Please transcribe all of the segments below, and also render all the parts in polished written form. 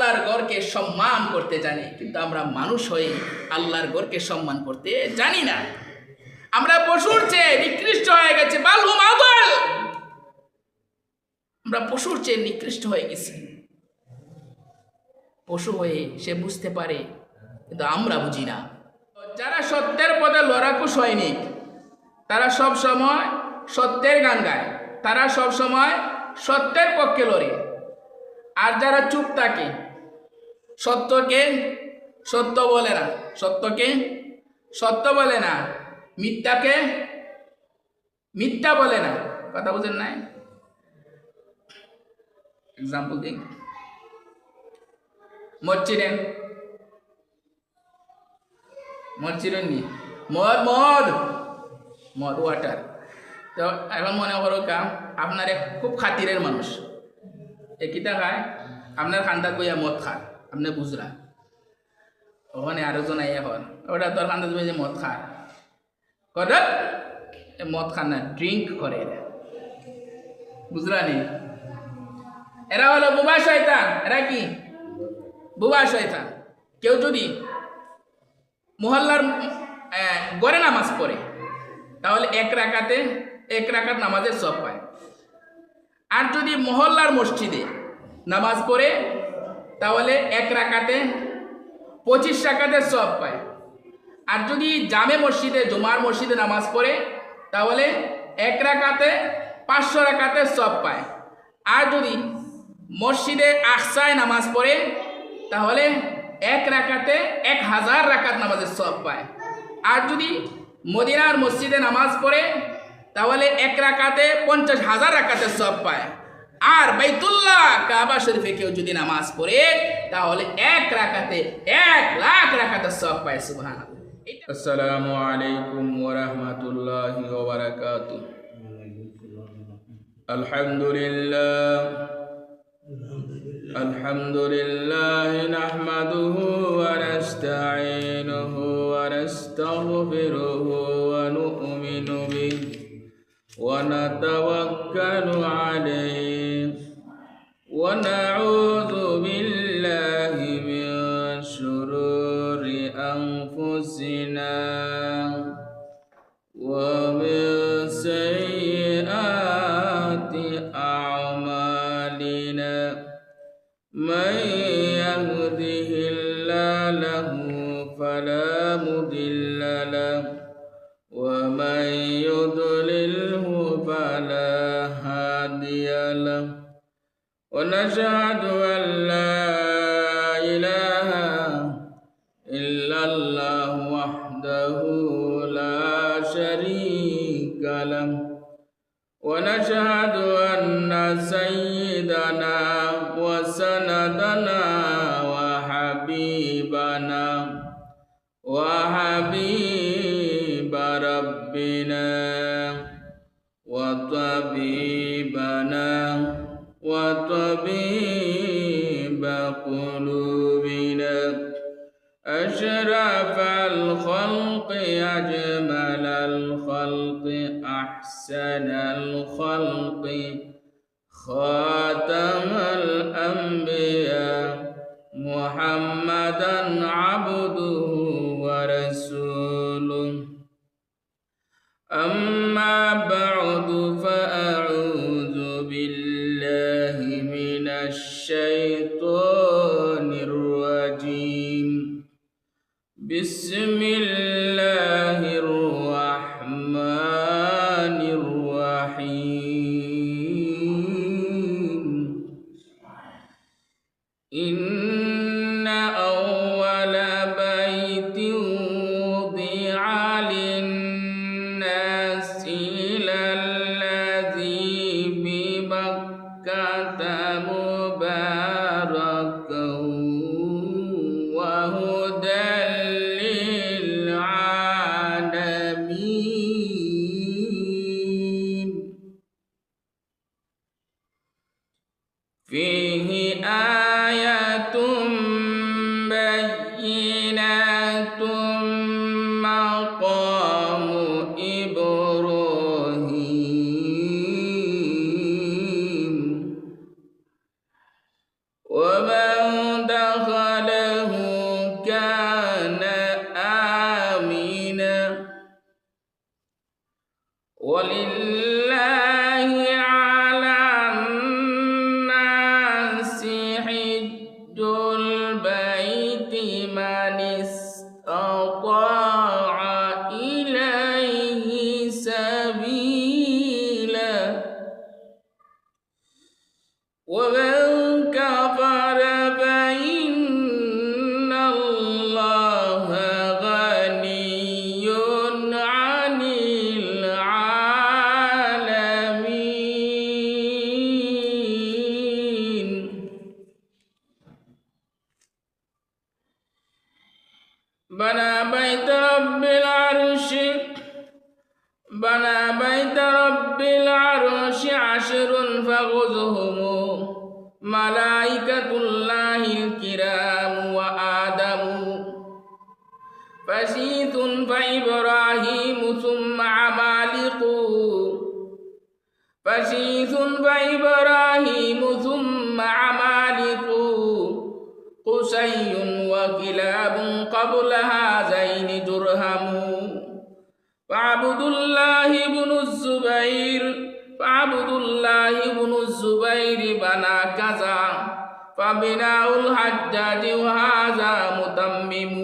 আল্লাহর ঘরকে সম্মান করতে জানি, কিন্তু আমরা মানুষ হয়ে আল্লাহর ঘরকে সম্মান করতে জানি না। আমরা পশুর চেয়ে নিকৃষ্ট হয়ে গেছে, বালহুম আদাল। আমরা পশুর চেয়ে নিকৃষ্ট হয়ে গেছি। পশু হয়ে সে বুঝতে পারে, কিন্তু আমরা বুঝি না। যারা সত্যের পথে লড়াকু সৈনিক, তারা সব সময় সত্যের গান গায়, তারা সব সময় সত্যের পক্ষে লড়ে। আর যারা চুপ থাকে, সত্যকে সত্য বলে না, সত্যকে সত্য বলে না, মিথ্যাকে মিথ্যা বলে না, কথা বুঝেন নাই? এক্সাম্পল দিন, মদ চিনেন? মদ চিনেন নি? মদ মদ মদ ওয়াটার। তো এখন মনে করো আপনার এক খুব খাতিরের মানুষ, কিতা খায়, আপনার খান্দাত বইয়া মদ খায়, আপনি বুঝরা। ওখানে আরেকজন আইয়া হন, ওটা তোর খান্দাত বইয়া যে মদ খায়, কটা মদ খান না, ড্রিঙ্ক করে, বুঝলা নি? এরা হলো বুবা শয়তান। এরা কি? বুবা শয়তান। কেউ যদি মহল্লার গড়ে নামাজ পড়ে, তাহলে এক রাকাত নামাজের সব পায়। আর যদি মহল্লার মসজিদে নামাজ পড়ে, তাহলে এক রাকাতে 25 রাকাতের সব পায়। আর যদি জামে মসজিদে, জুমার মসজিদে নামাজ পড়ে, তাহলে এক রাকাতে 500 রাকাতের সব পায়। আর যদি মসজিদে আকসায় নামাজ পড়ে, তাহলে এক রাকাতে 1000 রাকাত নামাজের সব পায়। আর যদি মদিনার মসজিদে নামাজ পড়ে, তাহলে এক রাকাতে 50,000 রাকাতের সব পায়। আর বাইতুল্লাহ কাবা শরীফে কেউ যদি নামাজ পড়ে, তাহলে এক রাকাতে 1,00,000 রাকাতের সব পায়। সুবহানাল্লাহ। আসসালামু আলাইকুম ওয়া রাহমাতুল্লাহি ওয়া বারাকাতুহু। আলহামদুলিল্লাহ নাহমাদুহু ওয়া নাস্তাঈনুহু ওয়া নাস্তাগফিরুহু ওয়া নু'মিনু বিহি ওয়া নাতাওয়াক্কালু আলাইহি ওয়া নাউযু বিল্লাহি মিন শুরুরি আনফুসিনা ওয়া মিন সাইয়্যাতি আ'মালিনা। من يهده الله له فلا مضل له ومن يضلله فلا هادي له ونشهد أن لا إله إلا الله وحده لا شريك له ونشهد أن سيدنا وسندنا وحبيب ربنا وطبيبنا وطبيب قلوبنا أشرف الخلق أجمل الخلق أحسن الخلق خاتم الأنبياء محمدا عبده ورسوله. أما بعد فأعوذ بالله من الشيطان الرجيم. بسم الله الرحمن الرحيم. إن أول بيت وضع للناس للذي ببكة مباركا وهدى للعالمين. فيه آيات بينات مقام إبراهيم ومن كفر فإن الله غني عن العالمين. بنى بيت رب العرش عشر فخذهم ملائكة الله الكرام وآدم فشيث فإبراهيم ثم عمالق قسي وكلاب قبل هذين جرهم فعبد الله بن الزبير بنى كذا فبناء الحجاج وهذا متمم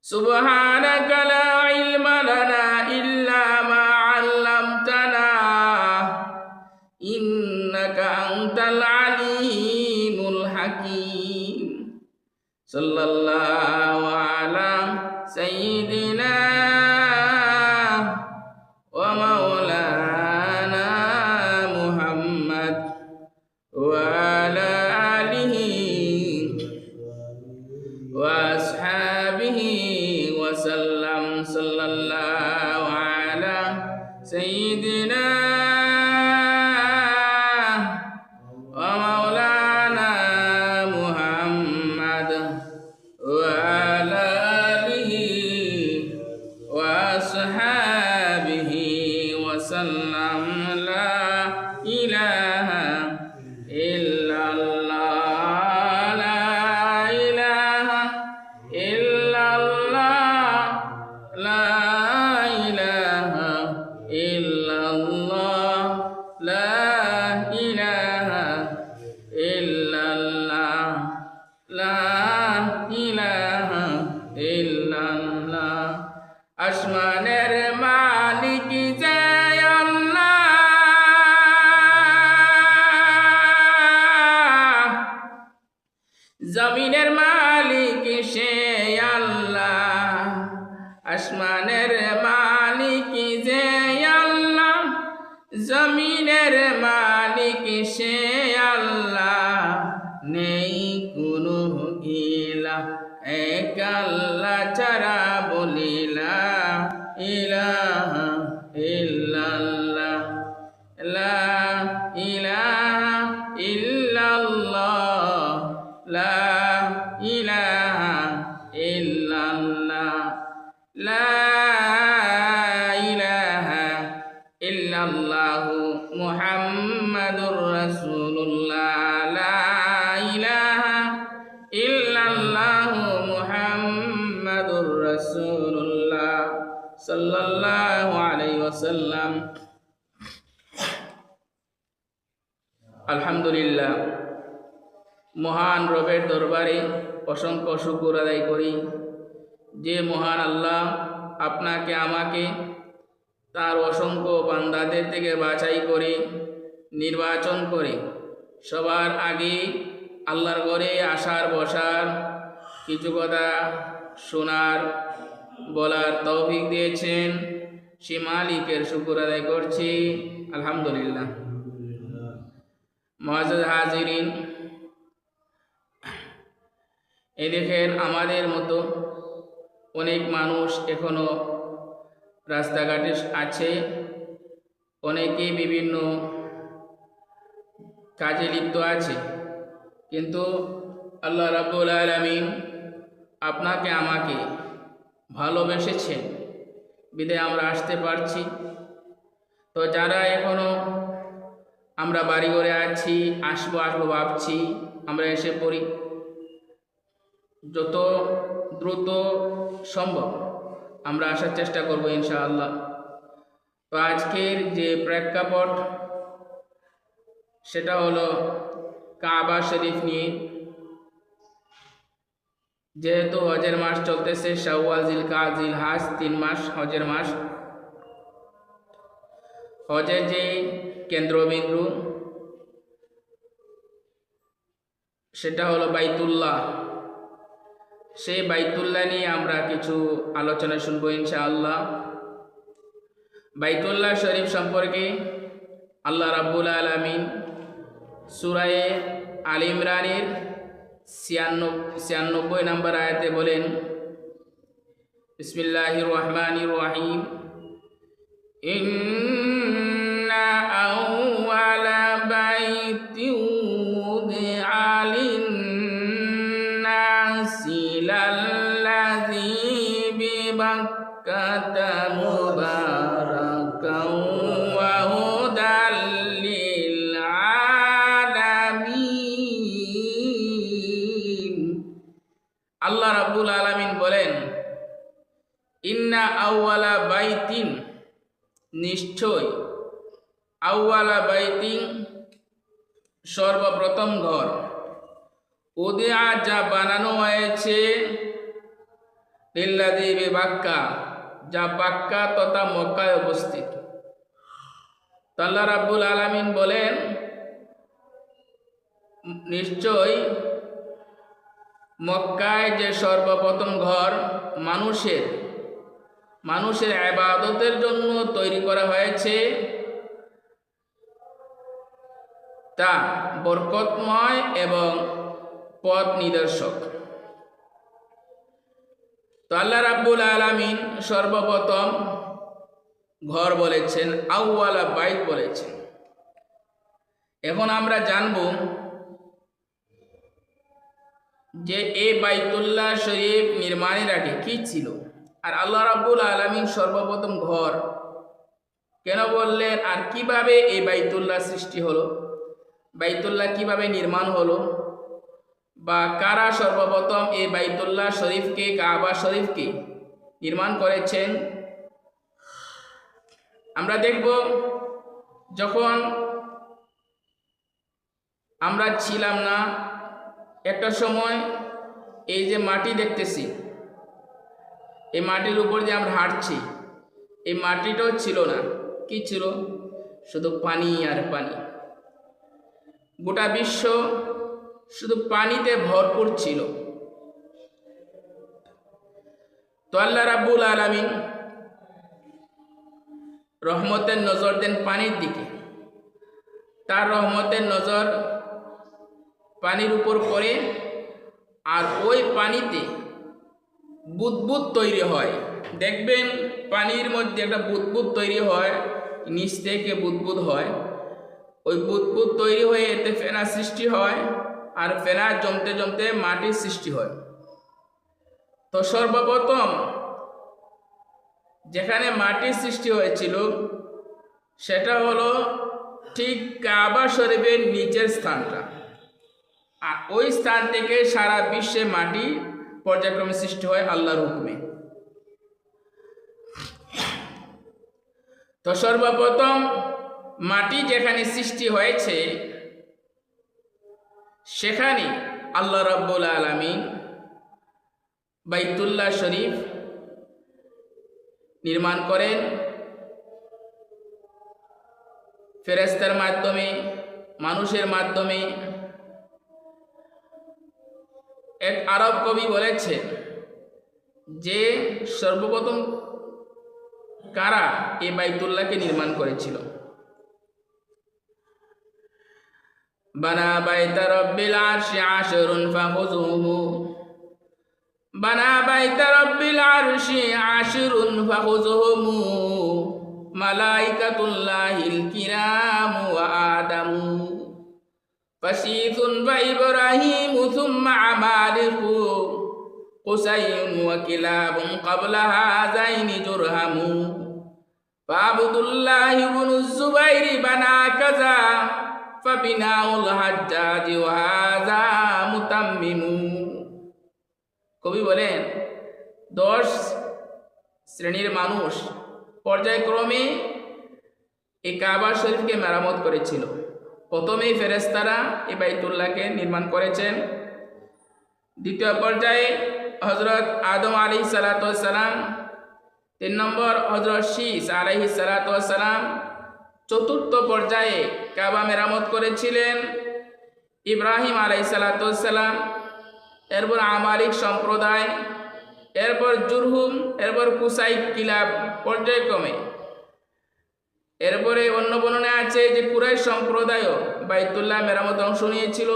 سبحانك لا علم لنا إلا ما علمتنا إنك أنت العليم الحكيم. صلى الله على سيدنا ومولانا محمد وعلى آله وأصحابه وسلم. صلى الله على سيدنا ومولانا محمد وعلى آله وأصحابه وسلم. لا إله إلا الله، لا إله إلا الله، لا إله إلا الله، لا إله إلا الله، لا إله إلا الله। আসমানের মালিক যে আল্লাহ, জমিনের মালিক সে আল্লাহ। আসমানের মালিক যে আল্লাহ, জমিনের মালিক সে আল্লাহ। নেই কোনো ইলাহ এক আল্লাহ ছাড়া, বলিলা ইলাহা ইল্লাল্লাহ, লা ইলাহা ইল্লাল্লাহ, লা ইলাহা ইল্লাল্লাহ, লা ইলাহা ইল্লাল্লাহু মুহাম্মাদুর রাসূলুল্লাহ, লা ইলাহা ইল্লাল্লাহু মুহাম্মাদুর রাসূলুল্লাহ সাল্লাল্লাহু আলাইহি ওয়াসাল্লাম। আলহামদুলিল্লাহ, মহান রবের দরবারে অসংখ্য শুকর আদায় করি যে মহান আল্লাহ আপনাকে আমাকে তার অসংখ্য বান্দাদের থেকে বাছাই করে নির্বাচন করে সবার আগে আল্লাহর ঘরে আসার বসার কিছু কথা শোনার বলার তৌফিক দিয়েছেন। সে মালিকের শুকর আদায় করছি আলহামদুলিল্লাহ। মুআজ্জাজ হাজিরিন, এই দেখেন আমাদের মতো অনেক মানুষ এখনো রাস্তাঘাটে আছে, অনেকেই বিভিন্ন কাজে লিপ্ত আছে, কিন্তু আল্লাহ রাব্বুল আলামিন আপনাকে আমাকে ভালোবেসেছেন বিধায় আমরা আসতে পারছি। তো যারা এখনো আমরা বাড়ি ঘরে আছি, আসবো ভাবছি, আমরা এসে পড়ি যত দ্রুত সম্ভব আমরা আসার চেষ্টা করব ইনশাআল্লাহ। তো আজকের যে প্রেক্ষাপট সেটা হলো কাবা শরীফ নিয়ে। যেহেতু হজের মাস চলতেছে, শাওয়াল, জিলকাদ, জিলহজ 3 মাস হজের মাস, হজের যে কেন্দ্রবিন্দু সেটা হলো বাইতুল্লাহ। সেই বাইতুল্লাহ নিয়ে আমরা কিছু আলোচনা শুনবো ইনশাআল্লাহ। বাইতুল্লাহ শরীফ সম্পর্কে আল্লাহ রাব্বুল আলামিন সূরা আল ইমরানের 96 নম্বর আয়াতে বলেন, বিসমিল্লাহির রহমানির রহিম, ইন্না আউওয়ালা বাইতিন উযিআ লিন-নাসি লাল্লাযী বিবাক্কাতা মুবারাকান ওয়া হুদাল লিল আলামিন। আল্লাহ রাব্বুল আলামিন বলেন, ইন্না আউওয়ালা বাইতিন, নিশ্চয়, আউওয়ালা বাইতিন, সর্বপ্রথম ঘর, উদিআ, যা বানানো হয়েছে, লিল্লাযী বিবাক্কা, যা বাক্কা তথা মক্কায় অবস্থিত। তো আল্লাহ রাব্বুল আলামিন বলেন, নিশ্চয় মক্কায় যে সর্বপ্রথম ঘর মানুষের ইবাদতের জন্য তৈরি করা হয়েছে, তা বরকতময় এবং পথ নিদর্শক। তো আল্লাহ রাব্বুল আলামিন সর্বপ্রথম ঘর বলেছেন, আউওয়ালা বাইত বলেছেন। এখন আমরা জানব যে এই বাইতুল্লাহ শরীফ নির্মাণের আগে কি ছিল, আর আল্লাহ রাব্বুল আলামিন সর্বপ্রথম ঘর কেন বললেন, আর কিভাবে এই বাইতুল্লাহ সৃষ্টি হলো, বাইতুল্লাহ কিভাবে নির্মাণ হলো, বা কারা সর্বপ্রথম এই বাইতুল্লাহ শরীফকে, কাবা শরীফকে নির্মাণ করেছেন। আমরা দেখব, যখন আমরা ছিলাম না, একটা সময় এই যে মাটি দেখতেছি, এই মাটির উপর যে আমরা হাঁটছি, এই মাটিটাও ছিল না। কি ছিল? শুধু পানি আর পানি। গোটা বিশ্ব শুধু পানিতে ভরপুর ছিল। তো আল্লাহ রাব্বুল আলামিন রহমতের নজর দেন পানির দিকে। তার রহমতের নজর পানির উপর পড়ে, আর ওই পানিতে বুদবুদ তৈরি হয়। দেখবেন পানির মধ্যে একটা বুদবুদ তৈরি হয়, নিচ থেকে বুদবুদ হয়। ওই বুদবুদ তৈরি হয়ে এতে ফেনা সৃষ্টি হয়, আর ফেনা জমতে জমতে মাটির সৃষ্টি হয়। তো সর্বপ্রথম যেখানে মাটির সৃষ্টি হয়েছিল সেটা হলো ঠিক কাবা শরীফের নিচের স্থানটা, আর ওই স্থান থেকে সারা বিশ্বে মাটি পর্যায়ক্রমে সৃষ্টি হয় আল্লাহর হুকুমে। তো সর্বপ্রথম মাটি যেখানে সৃষ্টি হয়েছে সেখানে আল্লাহ রাব্বুল আলামিন বাইতুল্লাহ শরীফ নির্মাণ করেন ফেরেশতার মাধ্যমে, মানুষের মাধ্যমে। এক আরব কবি বলেছে যে সর্বপ্রথম কারা এই বাইতুল্লাহকে নির্মাণ করেছিল। বানা বাইতা রব্বিল আরশি আশরুন ফাখুযুহু, বানা বাইতা রব্বিল আরশি আশরুন ফাখুযুহু, মালাইকাতুল্লাহিল কিরামু ওয়া আদামু, ফাশীথুন ওয়া ইব্রাহিমু সুম্মা আমালিকু, কুসাইয়ুন ওয়া কিলাবুন ক্বাবলা হাযাইনি জুরহামু, ফাআবদুল্লাহি ইবনুজ যুবাইরি বানা কাযা, ফাবিনাউল হাজ্জাজি ওয়া হাযা মুতাম্মিমু। কবি বলেন 10 শ্রেণীর মানুষ পর্যায়ক্রমে এই কাবা শরীফকে মেরামত করেছিল। প্রথমেই ফেরেশতারা এই বাইতুল্লাহকে নির্মাণ করেছেন। দ্বিতীয় পর্যায়ে হযরত আদম আলাইহিস সালাতু ওয়াস সালাম, 3 নম্বর হযরত শীস আলাইহিস সালাতু ওয়াস সালাম, চতুর্থ পর্যায়ে কাবা মেরামত করেছিলেন ইব্রাহিম আলাইহিসসালাম, এরপর আমালিক সম্প্রদায়, এরপর জুরহুম, এরপর কুসাই কিলাব পর্যায়ক্রমে। এরপরে অন্য বর্ণনায় আছে যে কুরাইশ সম্প্রদায়ও বাইতুল্লাহ মেরামত অংশ নিয়েছিল।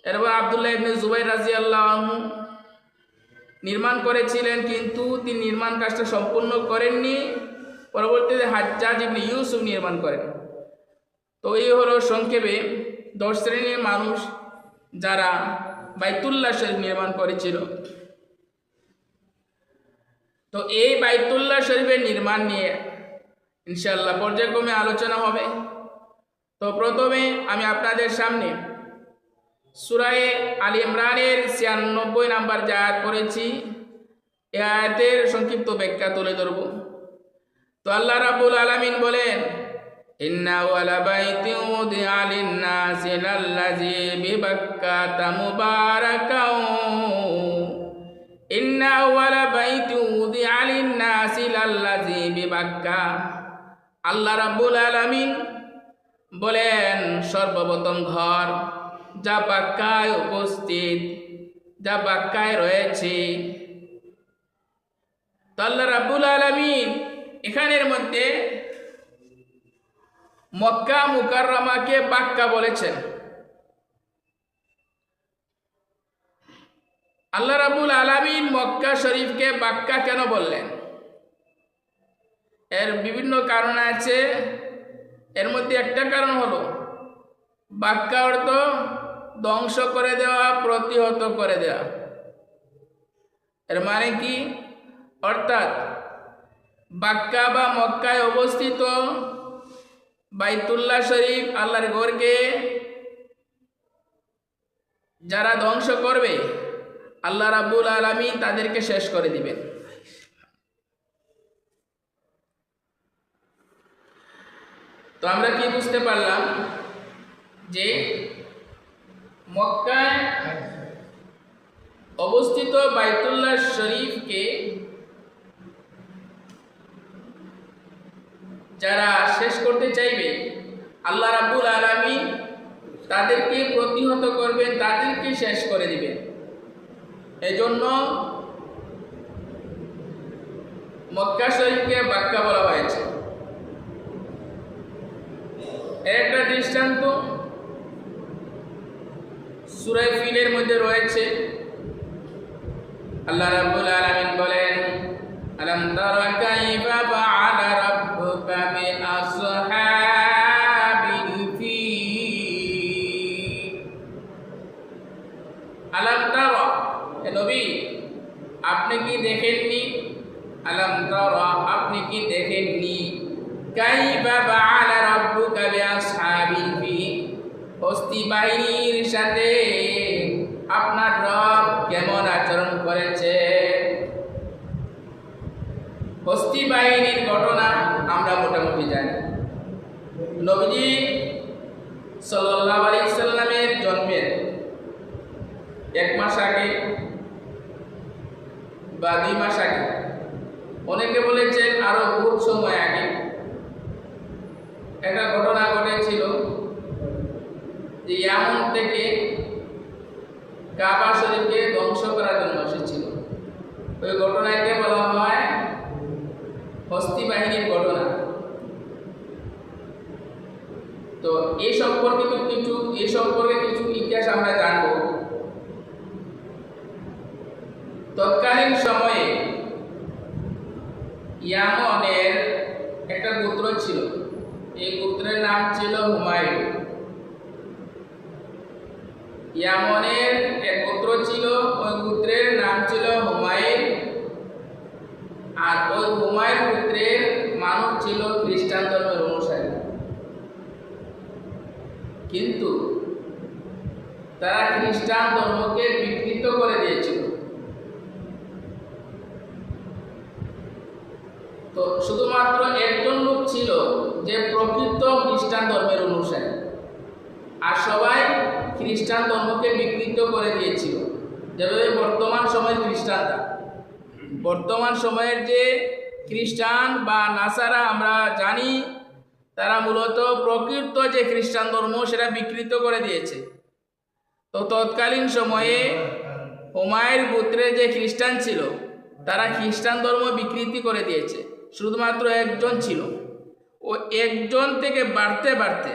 এরপর আব্দুল্লাহ ইবনে জুবাইর রাদিয়াল্লাহু আনহু নির্মাণ করেছিলেন, কিন্তু তিনি নির্মাণ কাজটা সম্পূর্ণ করেননি। পরবর্তীতে হাজ্জাজ ইবনে ইউসুফ নির্মাণ করেন। তো এই হলো সংক্ষেপে 10 শ্রেণীর মানুষ যারা বাইতুল্লাহ শরীফ নির্মাণ করেছিল। তো এই বাইতুল্লাহ শরীফের নির্মাণ নিয়ে ইনশাআল্লাহ পর্যায়ক্রমে আলোচনা হবে। তো প্রথমে আমি আপনাদের সামনে সূরা আলে ইমরানের 96 নাম্বার যে আয়াত পড়েছি, এই আয়াতের সংক্ষিপ্ত ব্যাখ্যা তুলে ধরব। তো আল্লাহ রাব্বুল আলামিন বলেন, ইন্না ওয়ালা বাইতি উদিআ লিন-নাসি লাল্লাযী বিবাক্কাতা মুবারাকাও, ইন্না ওয়ালা বাইতি উদিআ লিন-নাসি লাল্লাযী বিবাক্কা। আল্লাহ রাব্বুল আলামিন বলেন, সর্বপ্রথম ঘর যা বাক্কায় উপস্থিত, যা বাক্কায় রয়েছে। তো আল্লাহ রাব্বুল আলামিন এখানের মধ্যে মক্কা মুকাররমাকে বাক্কা বলেছেন। আল্লাহ রাব্বুল আলামিন মক্কা শরীফকে বাক্কা কেন বললেন? এর বিভিন্ন কারণ আছে। এর মধ্যে একটা কারণ হলো বাক্কা অর্থ ধ্বংস করে দেওয়া, প্রতিহত করে দেওয়া। এর মানে কি? অর্থাৎ বাক্কা বা মক্কায় অবস্থিত বাইতুল্লাহ শরীফ, আল্লাহর ঘরকে যারা ধ্বংস করবে আল্লাহ রাব্বুল আলামিন তাদেরকে শেষ করে দিবেন। তো আমরা কি বুঝতে পারলাম যে মক্কায় অবস্থিত বাইতুল্লাহ শরীফকে যারা শেষ করতে চাইবে আল্লাহ রাব্বুল আলামিন তাদেরকে প্রতিহত করবেন, তাদেরকে শেষ করে দিবেন। এজন্য মক্কা শরীফকে বাক্কা বলা হয়েছে। এর একটা দৃষ্টান্ত সূরা ফিলের মধ্যে রয়েছে। আল্লাহ রাব্বুল আলামিন বলেন, আলাম তারা কাইফা ফাআলা রাব্বুকা বিআসহাবিল ফিল। আলাম তারা, হে নবী আপনি কি দেখেননি? আলাম তারা, আপনি কি দেখেননি? কাইফা ফাআলা রাব্বুকা বিআসহাবিল ফিল, হস্তি বাহিনীর সাথে আপনার রব কেমন আচরণ করেছে। হস্তি বাহিনীর ঘটনা আমরা মোটামুটি জানি। নবীজি সাল্লাল্লাহু আলাইহি সাল্লামের জন্মের 1 মাস আগে বা 2 মাস আগে, অনেকে বলেছেন আরো বহুত সময় আগে, একটা ঘটনা ঘটেছিল যে ইয়ামন থেকে কাবা শরীফকে ধ্বংস করার জন্য এসেছিল। ওই ঘটনাকে বলা হয় হস্তি বাহিনীর ঘটনা। তো এই সম্পর্কে কিছু ইতিহাস আমরা জানব। তৎকালীন সময়ে ইয়ামনের একটা গোত্র ছিল, এই গোত্রের নাম ছিল হুমায়ুন। ইয়ামনের এক গোত্র ছিল, ওই গোত্রের নাম ছিল হুমায়ুন। আর ওই হুমায়ুন গোত্রের মানুষ ছিল খ্রিস্টান ধর্মের অনুসারী, কিন্তু তারা খ্রিস্টান ধর্মকে বিকৃত করে দিয়েছিল। তো শুধুমাত্র একজন লোক ছিল যে প্রকৃত খ্রিস্টান ধর্মের অনুসারী, আর সবাই খ্রিস্টান ধর্মকে বিকৃত করে দিয়েছিল। যেভাবে বর্তমান সময়ের খ্রিস্টানরা, বর্তমান সময়ের যে খ্রিস্টান বা নাসারা আমরা জানি, তারা মূলত প্রকৃত যে খ্রিস্টান ধর্ম সেটা বিকৃত করে দিয়েছে। তো তৎকালীন সময়ে হুমায়ুর গোত্রের যে খ্রিস্টান ছিল তারা খ্রিস্টান ধর্ম বিকৃতি করে দিয়েছে। শুধুমাত্র একজন ছিল, ও একজন থেকে বাড়তে বাড়তে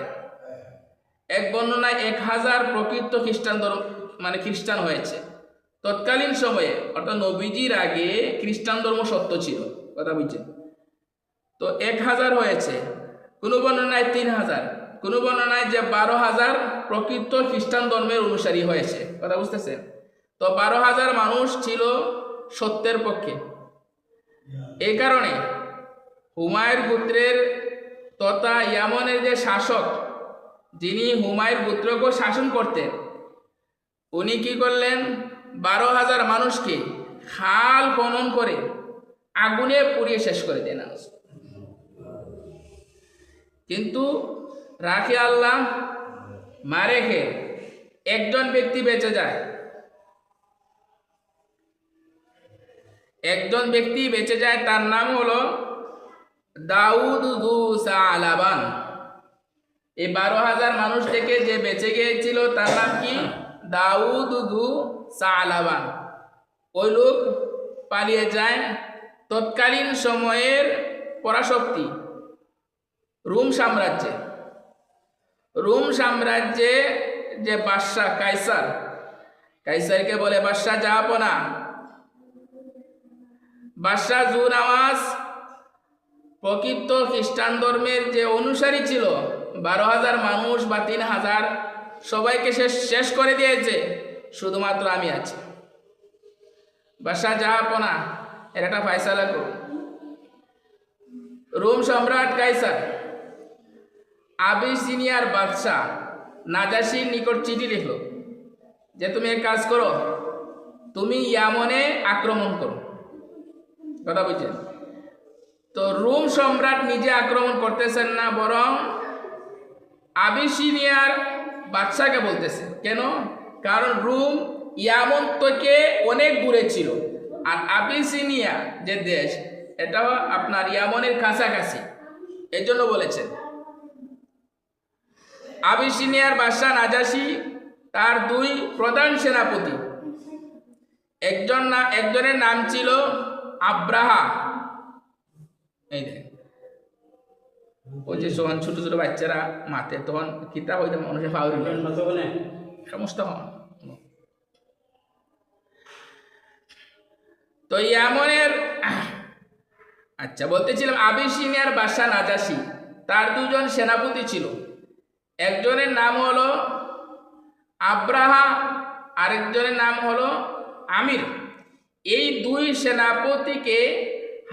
এক বর্ণনায় 1000 প্রকৃত খ্রিস্টান ধর্ম খ্রিস্টান হয়েছে। তৎকালীন সময়ে অর্থাৎ নবীজির আগে খ্রিস্টান ধর্ম সত্য ছিল, কথা বুঝছেন? তো 1000 হয়েছে, কোনো বর্ণনায় 3000, কোনো বর্ণনায় যে 12000 প্রকৃত খ্রিস্টান ধর্মের অনুসারী হয়েছে, কথা বুঝতেছেন? তো 12000 মানুষ ছিল সত্যের পক্ষে। এই কারণে হুমায়ুর গোত্রের তথা ইয়ামনের যে শাসক, যিনি হুমায়ুর গোত্রকে শাসন করতেন, উনি কি করলেন? 12000 মানুষকে খাল খনন করে আগুনে পুড়িয়ে শেষ করে দেন। কিন্তু রাখে আল্লাহ, মারে খে একজন ব্যক্তি বেঁচে যায়। একজন ব্যক্তি বেঁচে যায়, তার নাম হলো দাউদ যু সালাবান। এই 12000 মানুষ থেকে যে বেঁচে গিয়েছিল তার নাম কি? দাউদ যু সালাবান। ওই লোক পালিয়ে যায়। তৎকালীন সময়ের পরাশক্তি রোম সাম্রাজ্যে, রোম সাম্রাজ্যে যে বাদশাহ কাইসার, কাইসারকে বলে বাদশাহ জাহাপনা, বাদশাহ জু নওয়াজ প্রকৃত খ্রিস্টান ধর্মের যে অনুসারী ছিল 12000 মানুষ বা 3000 সবাইকে শেষ করে দিয়েছে, শুধুমাত্র আমি আছি। বাদশাহ জাহাপনা এর একটা ফয়সালা করুন। রোম সম্রাট কাইসার আবিসিনিয়ার বাদশাহ নাজাশির নিকট চিঠি লিখল যে তুমি এক কাজ করো, তুমি ইয়ামনে আক্রমণ করো, কথা বুঝছেন? তো রোম সম্রাট নিজে আক্রমণ করতেছেন না, বরং আবিসিনিয়ার বাদশাকে বলতেছে। কেন? কারণ রোম ইয়ামন থেকে অনেক দূরে ছিল, আর আবিসিনিয়া যে দেশ এটা আপনার ইয়ামনের কাছাকাছি, এর জন্য বলেছেন। আবিসিনিয়ার বাদশাহ নাজাশি তার 2 প্রধান সেনাপতি, একজনের নাম ছিল আব্রাহা। এই দেখ, ওই যে ছোট ছোট বাচ্চারা মাতে তখন কিতাব হইতে মানুষের ফাউরি সমস্ত হন। তো ইয়ামনের আচ্ছা বলতেছিলাম, আবিসিনিয়ার বাদশাহ নাজাশি তার 2 জন সেনাপতি ছিল। একজনের নাম হলো আব্রাহা, আরেকজনের নাম হলো আমির। এই 2 সেনাপতিকে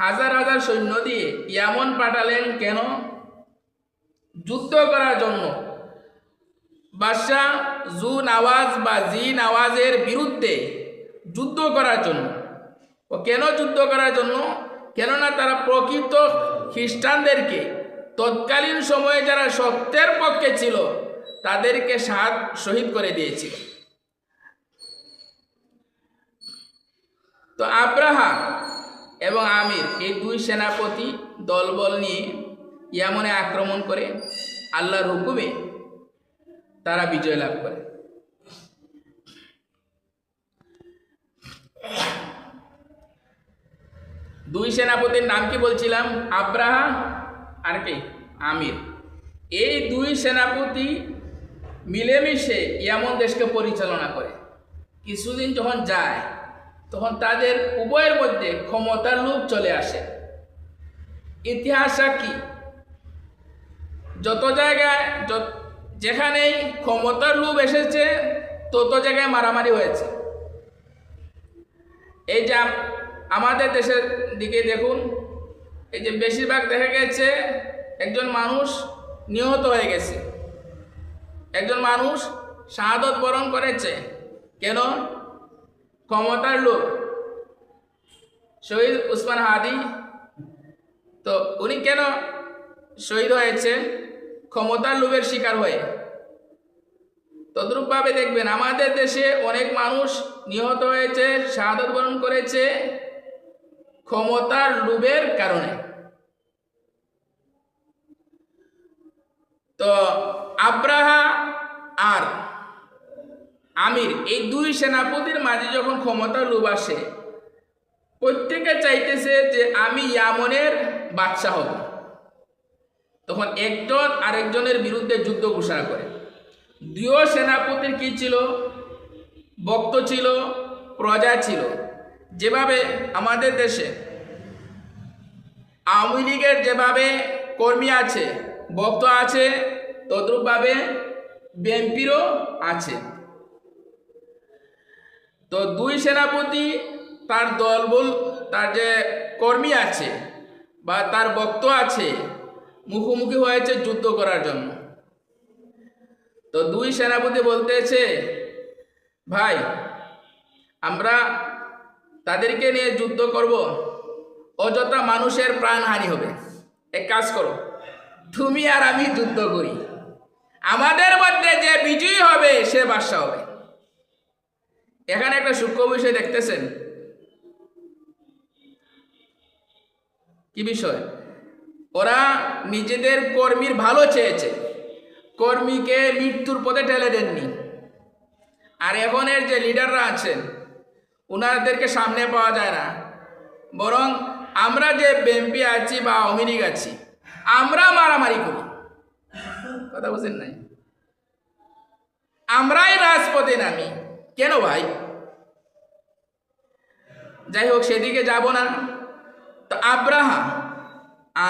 হাজার হাজার সৈন্য দিয়ে ইয়ামন পাঠালেন। কেন? যুদ্ধ করার জন্য, বাদশাহ জু নওয়াজ বা জি নওয়াজের বিরুদ্ধে যুদ্ধ করার জন্য। ও কেন যুদ্ধ করার জন্য? কেননা তারা প্রকৃত খ্রিস্টানদেরকে তৎকালীন সময়ে যারা সত্যের পক্ষে ছিল তাদেরকে শহীদ করে দিয়েছিল। তো আব্রাহা এবং আমির এই 2 সেনাপতি দলবল নিয়ে ইয়ামনে আক্রমণ করে আল্লাহর হুকুমে তারা বিজয় লাভ করে। দুই সেনাপতির নাম কি বলছিলাম? আব্রাহা আর কি আমির। এই 2 সেনাপতি মিলেমিশে ইয়ামন দেশকে পরিচালনা করে। কিছুদিন যখন যায় তখন তাদের উভয়ের মধ্যে ক্ষমতার লোভ চলে আসে। ইতিহাস সাক্ষী, যত জায়গায় যেখানেই ক্ষমতার লোভ এসেছে তত জায়গায় মারামারি হয়েছে। এই যে আমাদের দেশের দিকে দেখুন, এই যে বেশিরভাগ দেখা গেছে একজন মানুষ নিহত হয়ে গেছে, একজন মানুষ শাহাদত বরণ করেছে। কেন? ক্ষমতার লোভ। শহীদ উসমান হাদি, তো উনি কেন শহীদ হয়েছে? ক্ষমতার লোভের শিকার হয়ে। তদ্রূপভাবে দেখবেন আমাদের দেশে অনেক মানুষ নিহত হয়েছে, শাহাদত বরণ করেছে ক্ষমতার লোভের কারণে। তো আব্রাহা আর আমির এই দুই সেনাপতির মাঝে যখন ক্ষমতার লোভ আসে, প্রত্যেকে চাইতেছে যে আমি ইয়ামনের বাদশা হব। তখন একজন আরেকজনের বিরুদ্ধে যুদ্ধ ঘোষণা করে। দুই সেনাপতির কি ছিল? ভক্ত ছিল, প্রজা ছিল। যেভাবে আমাদের দেশে আওয়ামী লীগের যেভাবে কর্মী আছে, ভক্ত আছে, তদ্রূপভাবে বিএনপিরও আছে। তো দুই সেনাপতি তার দলবল, তার যে কর্মী আছে বা তার ভক্ত আছে, মুখোমুখি হয়েছে যুদ্ধ করার জন্য। তো দুই সেনাপতি বলতেছে, ভাই আমরা তাদেরকে নিয়ে যুদ্ধ করব, অযথা মানুষের প্রাণহানি হবে। এক কাজ করো, তুমি আর আমি যুদ্ধ করি, আমাদের মধ্যে যে বিজয়ী হবে সে বাদশা হবে। এখানে একটা সূক্ষ্ম বিষয় দেখতেছেন। কি বিষয়? ওরা নিজেদের কর্মীর ভালো চেয়েছে, কর্মীকে মৃত্যুর পথে ঠেলে দেননি। আর এখনের যে লিডাররা আছেন ওনাদেরকে সামনে পাওয়া যায় না, বরং আমরা যে বিএনপি আছি বা আওয়ামী লীগ আছি, আমরা মারামারি করি। কথা বুঝেন নাই? আমরাই রাজপথে নামি। কেন ভাই? যাই হোক, সেদিকে যাব না। তো আব্রাহা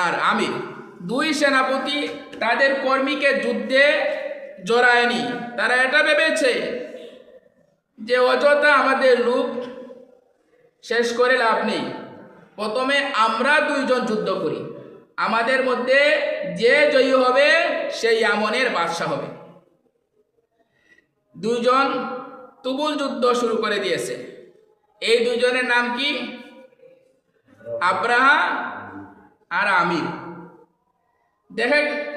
আর আমির দুই সেনাপতি তাদের কর্মীকে যুদ্ধে জড়ায়নি। তারা এটা ভেবেছে যে অযথা আমাদের লোক শেষ করে লাভ নেই, প্রথমে আমরা দুইজন যুদ্ধ করি, আমাদের মধ্যে যে জয়ী হবে সেই ইয়ামনের বাদশা হবে। দুইজন তুমুল যুদ্ধ শুরু করে দিয়েছে। এই দুইজনের নাম কি? আব্রাহা আর আমির।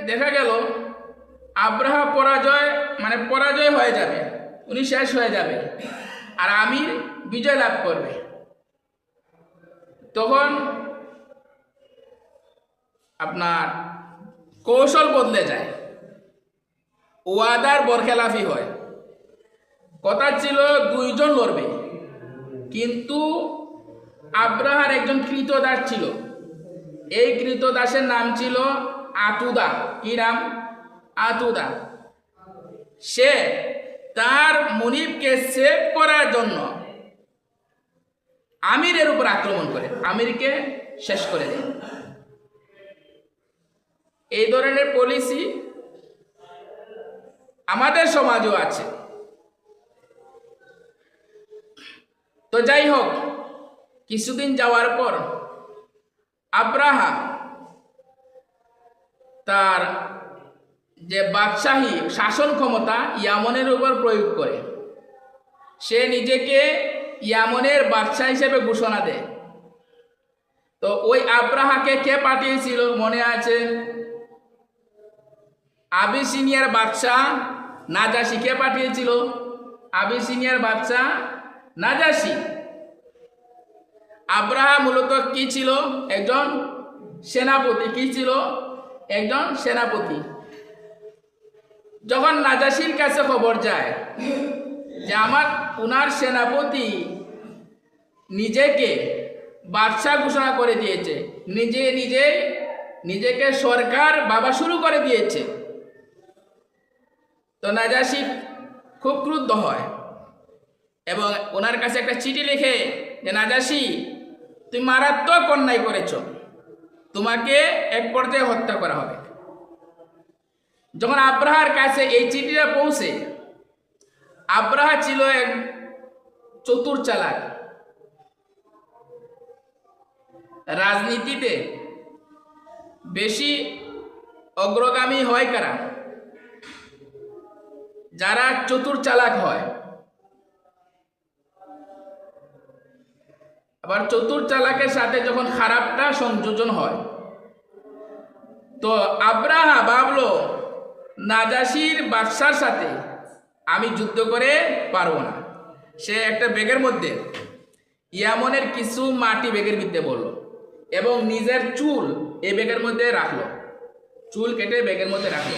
দেখা গেল আব্রাহা পরাজয় হয়ে যাবে, উনি শেষ হয়ে যাবে, আর আমির বিজয় লাভ করবে। তখন আপনার কৌশল বদলে যায়, ওয়াদার বরখেলাফি হয়। কথা ছিল দুইজন লড়বে, কিন্তু আব্রাহার একজন কৃতদাস ছিল। এই কৃতদাসের নাম ছিল আতুদা। কি নাম? আতুদা। সে তার মুনিবকে সেভ করার জন্য আমিরের উপর আক্রমণ করে আমিরকে শেষ করে দেয়। এই ধরনের পলিসি আমাদের সমাজেও আছে। তো যাই হোক, কিছুদিন যাওয়ার পর আব্রাহা তার যে বাদশাহী শাসন ক্ষমতা ইয়ামনের উপর প্রয়োগ করে। সে নিজেকে ইয়ামনের বাদশাহ হিসেবে ঘোষণা দেয়। তো ওই আব্রাহাকে কে পাঠিয়েছিল মনে আছে? আবিসিনিয়ার বাদশাহ নাজাসি। কে পাঠিয়েছিল? আবিসিনিয়ার বাদশাহ নাজাসি। আব্রাহা মূলত কি ছিল? একজন সেনাপতি। কি ছিল? একজন সেনাপতি। যখন নাজাসির কাছে খবর যায় যে উনার সেনাপতি নিজেকে বাদশাহ ঘোষণা করে দিয়েছে, নিজেকে সরকার ভাবা শুরু করে দিয়েছে, তো নাজাসি খুব ক্রুদ্ধ হয় এবং ওনার কাছে একটা চিঠি লিখে যে নাজাসি, তুমি মারাত্মক অন্যায় করেছ, তোমাকে এক পর্যায়ে হত্যা করা হবে। যখন আব্রাহার কাছে এই চিঠিটা পৌঁছে, আব্রাহা ছিল এক চতুর চালাক। রাজনীতিতে বেশি অগ্রগামী হয় কারা? যারা চতুর চালাক হয়। আবার চতুর চালাকের সাথে যখন খারাপটা সংযোজন হয়, তো আব্রাহা ভাবলো নাজাসির বাদশার সাথে আমি যুদ্ধ করে পারবো না। সে একটা ব্যাগের মধ্যে ইয়ামনের কিছু মাটি ব্যাগের ভিতরে বললো এবং নিজের চুল এই ব্যাগের মধ্যে রাখলো, চুল কেটে ব্যাগের মধ্যে রাখলো।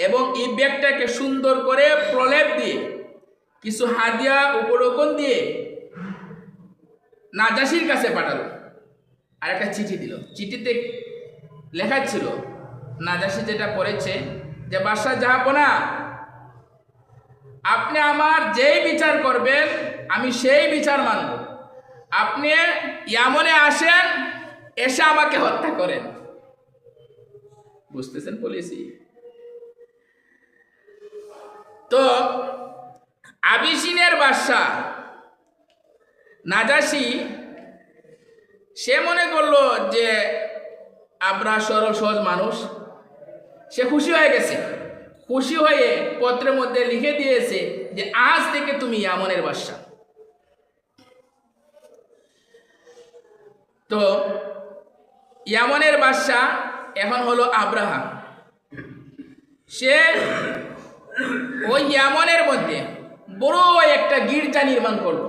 এবং এই ব্যাগটাকে সুন্দর করে প্রলেপ দিয়ে কিছু হাদিয়া উপঢৌকন দিয়ে নাজাশির কাছে পাঠালো। আর একটা চিঠি দিল। চিঠিতে লেখা ছিল, নাজাশি যেটা পড়েছে যে বাদশাহ জাহাপনা, আপনি আমার যেই বিচার করবেন আমি সেই বিচার মানব। আপনি ইয়ামনে আসেন, এসে আমাকে হত্যা করেন। বুঝতেছেন পলিসি? তো আবিসিনের বাদশাহ নাজাশি সে মনে করলো যে আমরা সরল সহজ মানুষ, সে খুশি হয়ে গেছে। খুশি হয়ে পত্রের মধ্যে লিখে দিয়েছে যে আজ থেকে তুমি ইয়ামনের বাদশাহ। তো ইয়ামনের বাদশাহ এখন হলো আব্রাহা। সে ওই ইয়ামনের মধ্যে বড় একটা গির্জা নির্মাণ করলো।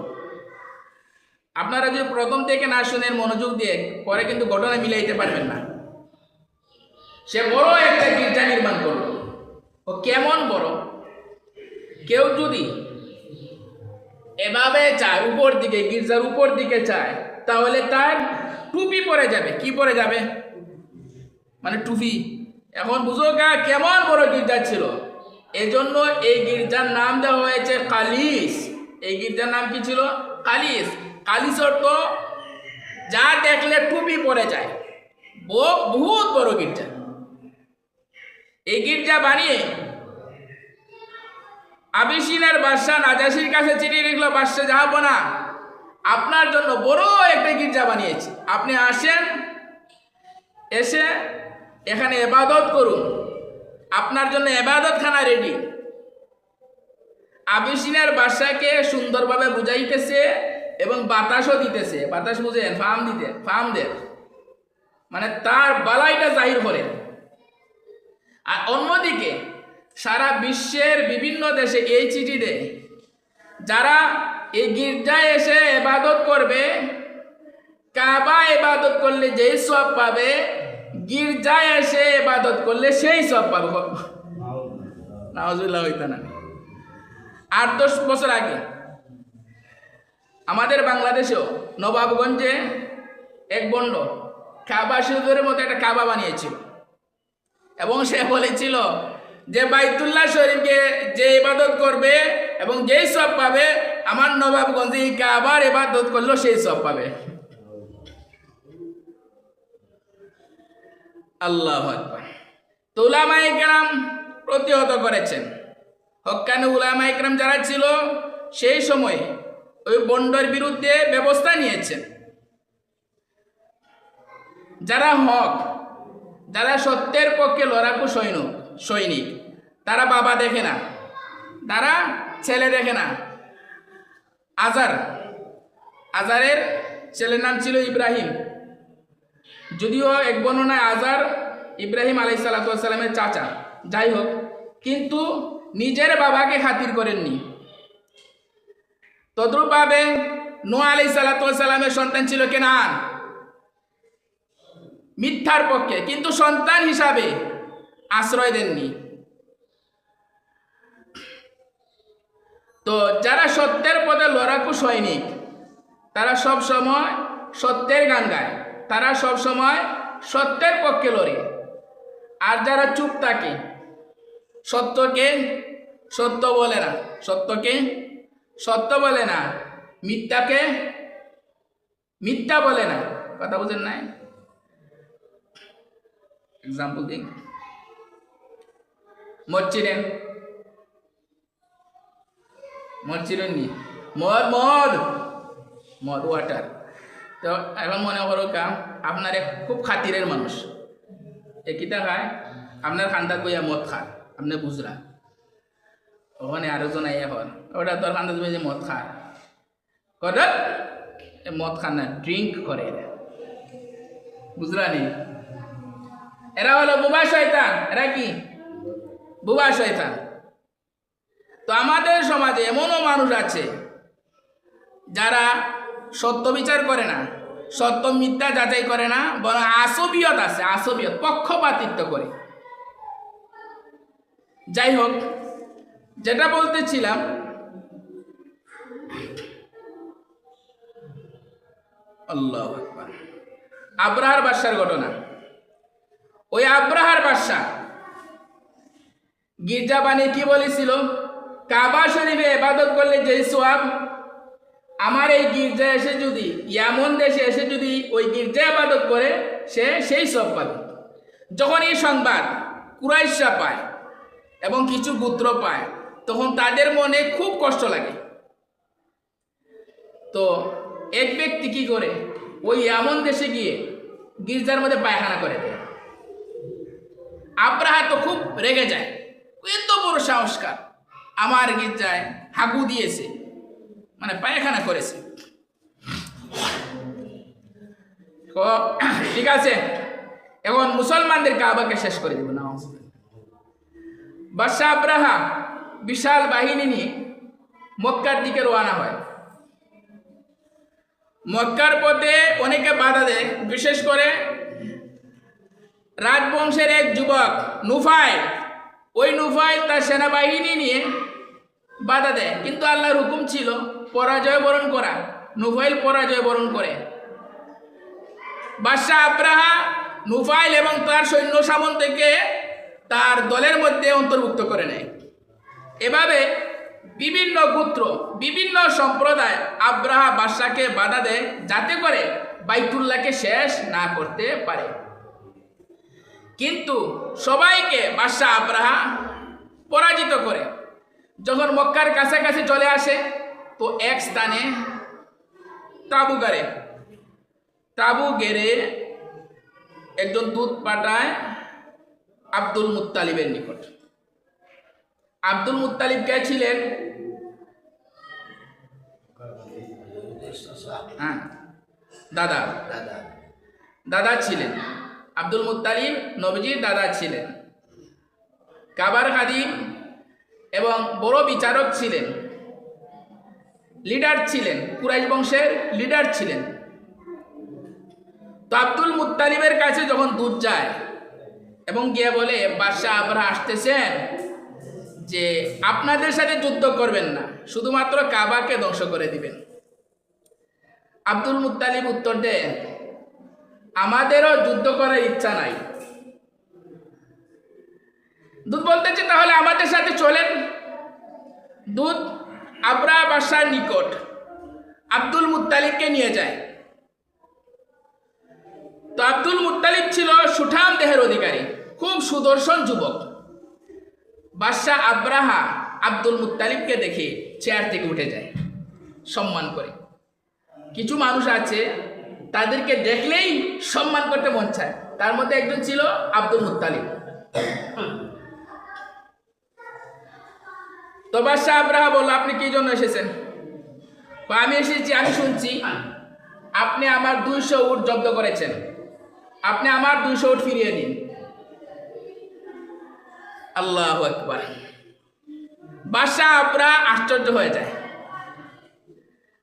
আপনারা যদি প্রথম থেকে না শুনেন মনোযোগ দিয়ে, পরে কিন্তু ঘটনা মিলাইতে পারবেন না। সে বড় একটা গির্জা নির্মাণ করলো। ও কেমন বড়, কেউ যদি এভাবে চায় উপর দিকে, গির্জার উপর দিকে চায়, তাহলে তার টুপি পরে যাবে। কি পরে যাবে? মানে টুপি। এখন বুঝো গা কেমন বড় গির্জা ছিল। এজন্য এই গির্জার নাম দেওয়া হয়েছে কালিস। এই গির্জার নাম কি ছিল? কালিস। কালিস অর্থ যা দেখলে টুপি পরে যায়। বহুত বড় গির্জা। এই গির্জা বানিয়ে আবিসিনের বাদশাহ নাজাশির কাছে চিঠি লিখলো, বাদশাহ জাহাপনা, আপনার জন্য বড় একটা গির্জা বানিয়েছি, আপনি আসেন, এসে এখানে ইবাদত করুন, আপনার জন্য ইবাদতখানা রেডি। আবিসিনের বাদশাকে সুন্দরভাবে বুঝাইতেছে এবং বাতাসও দিতেছে। বাতাস বুঝেন? ফার্ম দেন, মানে তার বালাইটা জাহির করে। আর অন্যদিকে সারা বিশ্বের বিভিন্ন দেশে এই চিঠি দেয়, যারা এই গির্জায় এসে ইবাদত করবে, কাবা ইবাদত করলে যেই সওয়াব পাবে, গির্জায় এসে ইবাদত করলে সেই সওয়াব পাবে। নাউজুবিল্লাহ হইতা না। 8-10 বছর আগে আমাদের বাংলাদেশেও নবাবগঞ্জে এক বন্ড কাবা শরীফের মতো একটা কাবা বানিয়েছিল এবং সে বলেছিল যে বাইতুল্লাহ শরীফকে যে ইবাদত করবে এবং যেই সওয়াব পাবে, আমার নবাবগঞ্জে এই কাবার ইবাদত করলেও সেই সওয়াব পাবে। আল্লাহু আকবার। তো উলামায়ে কেরাম প্রতিহত করেছেন। হক্কানি উলামায়ে কেরাম যারা ছিল সেই সময়ে ওই বন্ডের বিরুদ্ধে ব্যবস্থা নিয়েছেন। যারা হক, যারা সত্যের পক্ষে লড়াকু সৈনিক, তারা বাবা দেখে না, তারা ছেলে দেখে না। আজারের ছেলের নাম ছিল ইব্রাহিম। যদিও এক বর্ণনায় আজার ইব্রাহিম আলাইহিস সালামের চাচা, যাই হোক, কিন্তু নিজের বাবাকে খাতির করেননি। তদ্রূপভাবে নূহ আলাইহিস সালামের সন্তান ছিল কেনান, মিথ্যার পক্ষে, কিন্তু সন্তান হিসাবে আশ্রয় দেননি। তো যারা সত্যের পথে লড়াকু সৈনিক, তারা সব সময় সত্যের গান গায়, তারা সব সময় সত্যের পক্ষে লড়ে। আর যারা চুপ থাকে, সত্যকে সত্য বলে না, সত্যকে সত্য বলে না, মিথ্যাকে মিথ্যা বলে না, কথা বুঝেন নাই? এক্সাম্পল দিন। মদ চিনেননি? মদ ওয়াটার। তো এখন মনে করো আপনার এক খুব খাতিরের মানুষ, এ কিতা খায়, আপনার খান্দাত বইয়া মদ খায়, আপনি বুঝলা। ওখানে আরেকজন আইয়া হন, ওটা তোর খান্দাত বইয়া যে মদ খায়, কটা মদ খান না, ড্রিঙ্ক করে, বুঝলা নি? এরা হলো বুবা শয়তান। এরা কি? বুবা শয়তান। তো আমাদের সমাজে এমনও মানুষ আছে যারা সত্য বিচার করে না, সত্য মিথ্যা যাচাই করে না, বরং আসবিয়ত আছে, আসবিয়ত, পক্ষপাতিত্ব করে। যাই হোক, যেটা বলতেছিলাম, আল্লাহু আকবার, আব্রাহার বাদশার ঘটনা। ওই আব্রাহার বাদশা গির্জা বানিয়ে কি বলেছিল, কাবা শরীফে ইবাদত করলে যে সওয়াব, আমার এই গির্জায় এসে যদি, ইয়ামন দেশে এসে যদি ওই গির্জায় ইবাদত করে, সে সেই সওয়াব পাবে। যখন এই সংবাদ কুরাইশরা পায় এবং কিছু গোত্র পায়, তখন তাদের মনে খুব কষ্ট লাগে। তো এক ব্যক্তি কি করে, ওই ইয়ামন দেশে গিয়ে গির্জার মধ্যে পায়খানা করে দেয়। আব্রাহা তো খুব রেগে যায়, এত বড় সাহসকার, আমার গির্জায় হাগু দিয়েছে, মানে পায়খানা করেছে। ঠিক আছে, এখন মুসলমানদের কাবাকে শেষ করে দেব না। বাদশা আব্রাহা বিশাল বাহিনী নিয়ে মক্কার দিকে রওনা হয়। মক্কার পথে অনেকে বাধা দেয়, বিশেষ করে রাজবংশের এক যুবক নুফাইল। ওই নুফাইল তার সেনাবাহিনী নিয়ে বাধা দেয়, কিন্তু আল্লাহর হুকুম ছিল পরাজয় বরণ করা। নুফাইল পরাজয় বরণ করে। বাদশা আব্রাহা নুফাইল এবং তার সৈন্য সামন্তকে তার দলের মধ্যে অন্তর্ভুক্ত করে নেয়। এভাবে বিভিন্ন গোত্র, বিভিন্ন সম্প্রদায় আব্রাহা বাদশাকে বাধা দেয়, যাতে করে বাইতুল্লাহকে শেষ না করতে পারে। কিন্তু সবাইকে বাদশা আব্রাহা পরাজিত করে। যখন মক্কার কাছাকাছি চলে আসে, তো এক স্থানে তাবু গেড়ে একজন দূত পাঠায় আব্দুল মুত্তালিবের নিকট। আব্দুল মুত্তালিব কে ছিলেন? দাদা ছিলেন। আব্দুল মুত্তালিব নবীজির দাদা ছিলেন, কাবার খাদিম এবং বড় বিচারক ছিলেন, লিডার ছিলেন, কুরাইশ বংশের লিডার ছিলেন। তো আব্দুল মুত্তালিবের কাছে যখন দূত যায় এবং গিয়ে বলে, বাদশাহ আব্রাহা আসতেছেন, যে আপনাদের সাথে যুদ্ধ করবেন না, শুধুমাত্র কাবাকে ধ্বংস করে দিবেন। আব্দুল মুত্তালিব উত্তর দেয়, আমাদেরও যুদ্ধ করার ইচ্ছা নাই। দূত বলতেছে, তাহলে আমাদের সাথে চলেন। দূত আব্রাহা বাদশার নিকট আব্দুল মুত্তালিবকে নিয়ে যায়। তো আব্দুল মুত্তালিব ছিল সুঠাম দেহের অধিকারী, খুব সুদর্শন যুবক। বাদশা আব্রাহা আব্দুল মুত্তালিবকে দেখে চেয়ার থেকে উঠে যায় সম্মান করে। কিছু মানুষ আছে, তাদেরকে দেখলেই সম্মান করতে মন চায়, তার মধ্যে একজন ছিল আব্দুল মুত্তালিব। তো বাদশা আব্রাহা বলল, আপনি কি জন্য এসেছেন? আমি এসেছি, আমি শুনছি আপনি আমার 200 উট জব্দ করেছেন, আপনি আমার 200 উট ফিরিয়ে দিন। আল্লাহু আকবার। বাদশা আব্রাহা আশ্চর্য হয়ে যায়।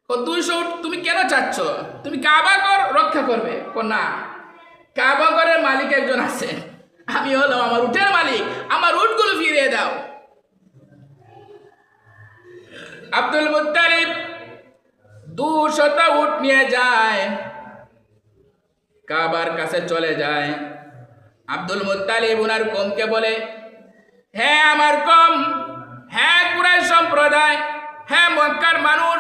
200 উট তুমি কেন চাচ্ছ? তুমি কাবা ঘর রক্ষা করবে? না, কাবা ঘরের মালিক একজন আছে, আমি হলাম আমার উটের মালিক, আমার উটগুলো ফিরিয়ে দাও। আব্দুল মুত্তালিব 200 উট নিয়ে যায়, কাবার কাছে চলে যায়। আব্দুল মুত্তালিব ওনার কমকে বলে, হ্যাঁ আমার কম, হ্যাঁ কুরাইশ সম্প্রদায়, হ্যাঁ মক্কার মানুষ,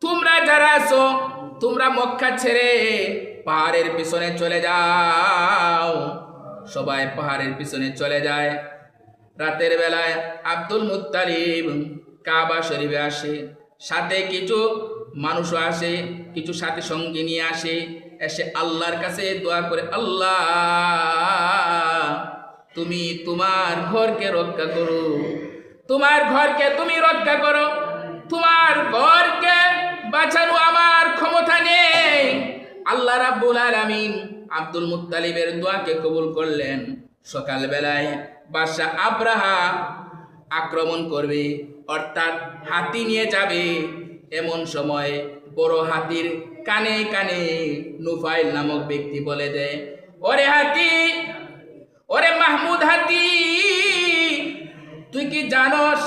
তোমরা যারা আছো, তোমরা মক্কা ছেড়ে পাহাড়ের পিছনে চলে যাও। সবাই পাহাড়ের পিছনে চলে যায়। রাতের বেলায় আব্দুল মুত্তালিব কাবা শরীফে আসে, সাথে কিছু মানুষও আসে, কিছু সাথে সঙ্গী নিয়ে আসে। এসে আল্লাহর কাছে দোয়া করে, আল্লাহ তুমি তোমার ঘরকে রক্ষা করো, তোমার ঘরকে তুমি রক্ষা করো, তোমার ঘরকে বাঁচানো আমার ক্ষমতা নেই। আল্লাহ রাব্বুল আলামিন আব্দুল মুত্তালিবের দোয়াকে কবুল করলেন। সকালবেলায় বাদশা আব্রাহা আক্রমণ করবে, অর্থাৎ হাতি নিয়ে যাবে। এমন সময় বড় হাতির কানে কানে নুফাইল নামক ব্যক্তি বলে দেয়, ওরে হাতি, ওরে মাহমুদ হাতি, জানস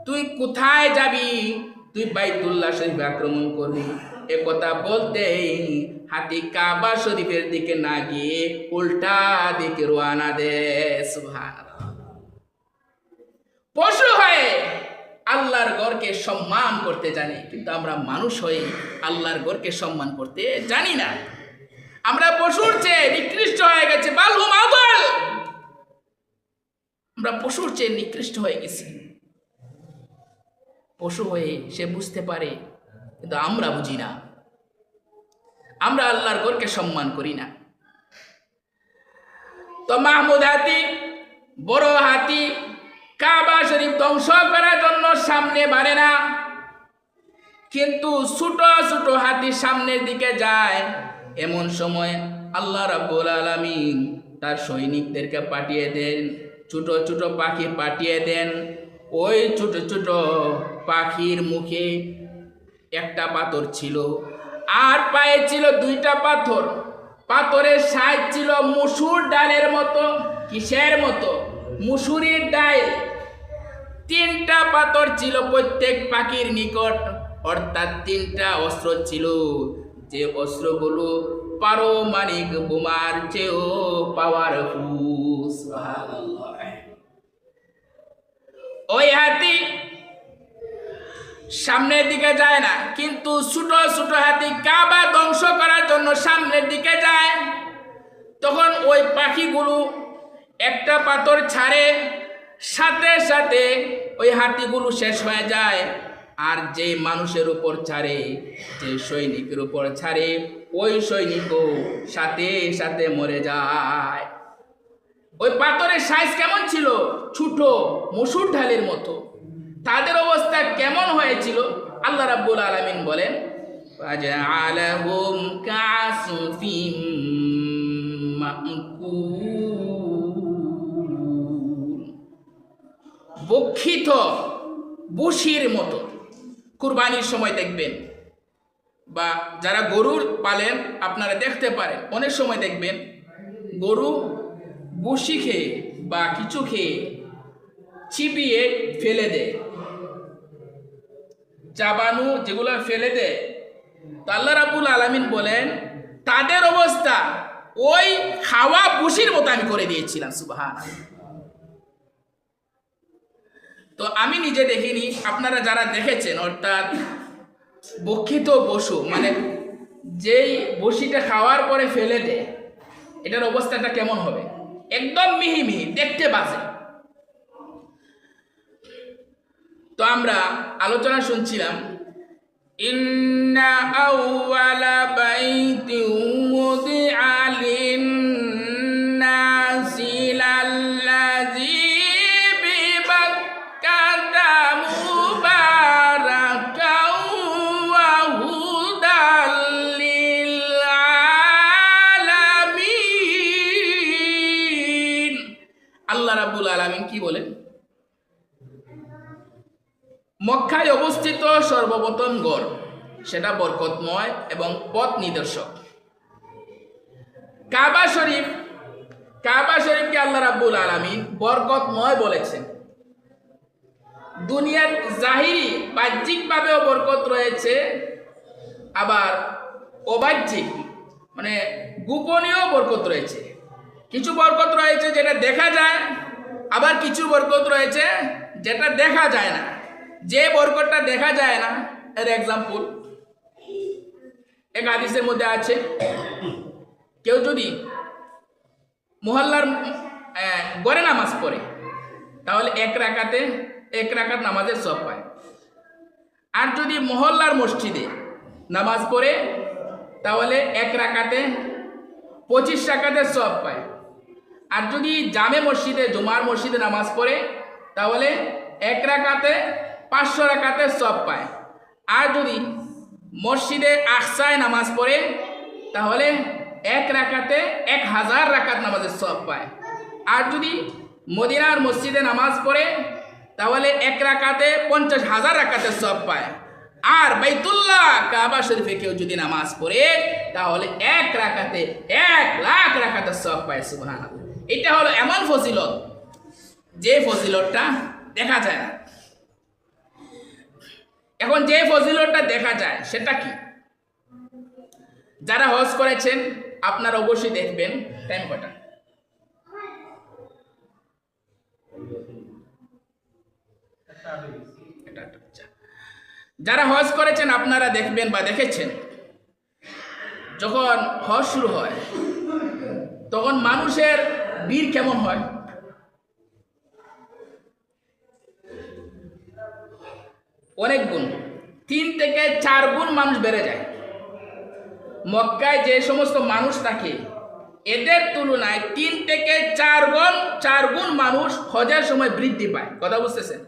তুই কোথায় যাবি, তুই বাইতুল্লাহ শরীফ আক্রমণ করবি। এ কথা বলতেই হাতি কাবা শরীফের দিকে না গিয়ে উল্টা দিকে রওনা দেয়। সুবহানাল্লাহ। পশু হয়ে আল্লাহর ঘরকে সম্মান করতে জানি, কিন্তু আমরা মানুষ হয়ে আল্লাহর ঘরকে সম্মান করতে জানি না। আমরা পশুর চেয়ে নিকৃষ্ট হয়ে গেছে, বালহুম আদাল। আমরা পশুর চেয়ে নিকৃষ্ট হয়ে গেছি। পশু হয়ে সে বুঝতে পারে, কিন্তু আমরা বুঝি না। আমরা আল্লাহর ঘরকে সম্মান করি না। তো মাহমুদ হাতি, বড় হাতি কাবা শরীফ ধ্বংস করার জন্য সামনে বাড়ে না, কিন্তু ছোট ছোট হাতি সামনের দিকে যায়। এমন সময় আল্লাহ রাব্বুল আলামিন তার সৈনিকদেরকে পাঠিয়ে দেন, ছোট ছোট পাখি পাঠিয়ে দেন। ওই ছোট ছোট পাখির মুখে একটা পাথর ছিল, আর পায়ে ছিল দুইটা পাথর। পাথরের সাইজ ছিল মসুর ডালের মতো। কিসের মতো? মুসুরির ডাল। তিনটা পাথর ছিল প্রত্যেক পাখির নিকট, অর্থাৎ তিনটা অস্ত্র ছিল, যে অস্ত্রগুলো পারমাণবিক বোমার চেয়েও পাওয়ারফুল। সুবহানাল্লাহ। ওই হাতি সামনের দিকে যায় না, কিন্তু ছোট ছোট হাতি কাবা ধ্বংস করার জন্য সামনের দিকে যায়। তখন ওই পাখিগুলো একটা পাথর ছাড়ে, সাথে সাথে ওই হাতিগুলো শেষ হয়ে যায়। আর যে মানুষের উপর ছাড়ে, যে সৈনিকের উপর ছাড়ে, ওই সৈনিকও সাথে সাথে মরে যায়। ওই পাথরের সাইজ কেমন ছিল? ছোট, মসুর ঢালের মতো। তাদের অবস্থা কেমন হয়েছিল? আল্লাহ রাব্বুল আলামিন বলেন, ফাজআলাহুম কাসফিম মাকুল, বক্ষিত বসির মতো। কুরবানির সময় দেখবেন, বা যারা গরুর পালেন আপনারা দেখতে পারেন, অনেক সময় দেখবেন গরু বসি খেয়ে বা কিছু খেয়ে চিবিয়ে ফেলে দেয়, চাবানু যেগুলো ফেলে দেয়। তো আল্লাহ রাব্বুল আলামিন বলেন তাদের অবস্থা ওই খাওয়া বসির মতো আমি করে দিয়েছিলাম। সুবহানাল্লাহ। তো আমি নিজে দেখিনি, আপনারা যারা দেখেছেন, অর্থাৎ বক্ষিত পশু মানে যেই বসিটা খাওয়ার পরে ফেলে দেয়, এটার অবস্থাটা কেমন হবে? একদম মিহি মিহি, দেখতে বাজে। তো আমরা আলোচনা শুনছিলাম, ইন্না আউওয়ালা বাইতিন উযিআ লিন-নাসি লাল্লাযী বিবাক্কাতা মুবারাকাও ওয়া হুদাল লিল-আলামিন। আল্লাহ রাব্বুল আলামিন কি বলেন? মক্কায় অবস্থিত সর্বপ্রথম ঘর, সেটা বরকতময় এবং পথ নিদর্শক। কাবা শরীফ, কাবা শরীফকে আল্লাহ রাব্বুল আলামিন বরকতময় বলেছেন। দুনিয়ার জাহিরি বাহ্যিকভাবেও বরকত রয়েছে, আবার অবাহ্যিক মানে গোপনীয় বরকত রয়েছে। কিছু বরকত রয়েছে যেটা দেখা যায়, আবার কিছু বরকত রয়েছে যেটা দেখা যায় না। যে বরকতটা দেখা যায় না, এর এক্সাম্পল এক হাদিসের মধ্যে আছে, কেউ যদি মহল্লার ঘরে নামাজ পড়ে তাহলে এক রাকাত নামাজের সওয়াব পায়। আর যদি মহল্লার মসজিদে নামাজ পড়ে তাহলে এক রাকাতে 25 রাকাতের সওয়াব পায়। আর যদি জামে মসজিদে, জুমার মসজিদে নামাজ পড়ে তাহলে এক রাকাতে 500 রাকাতের সওয়াব পায়। আর যদি মসজিদে আকসায় নামাজ পড়ে তাহলে এক রাকাতে 1000 রাকাত নামাজের সওয়াব পায়। আর যদি মদিনার মসজিদে নামাজ পড়ে তাহলে এক রাকাতে 50,000 রাকাতের সওয়াব পায়। আর বাইতুল্লাহ কাবা শরীফে কেউ যদি নামাজ পড়ে তাহলে এক রাকাতে 1 লাখ রাকাতের সওয়াব পায়। সুবহানাল্লাহ। এটা হলো এমন ফজিলত, যে ফজিলতটা দেখা যায় না। এখন যে ফজিলতটা দেখা যায় সেটা কি? যারা হজ করেছেন আপনারা অবশ্যই দেখবেন। টাইম কটা? যারা হজ করেছেন আপনারা দেখবেন বা দেখেছেন, যখন হজ শুরু হয় তখন মানুষের ভিড় কেমন হয়? অনেক গুণ, 3 থেকে 4 গুণ মানুষ বেড়ে যায়। মক্কায় যে সমস্ত মানুষ থাকে এদের তুলনায় 3 থেকে 4 গুণ মানুষ হজের সময় বৃদ্ধি পায়। কথা বুঝতেছেন?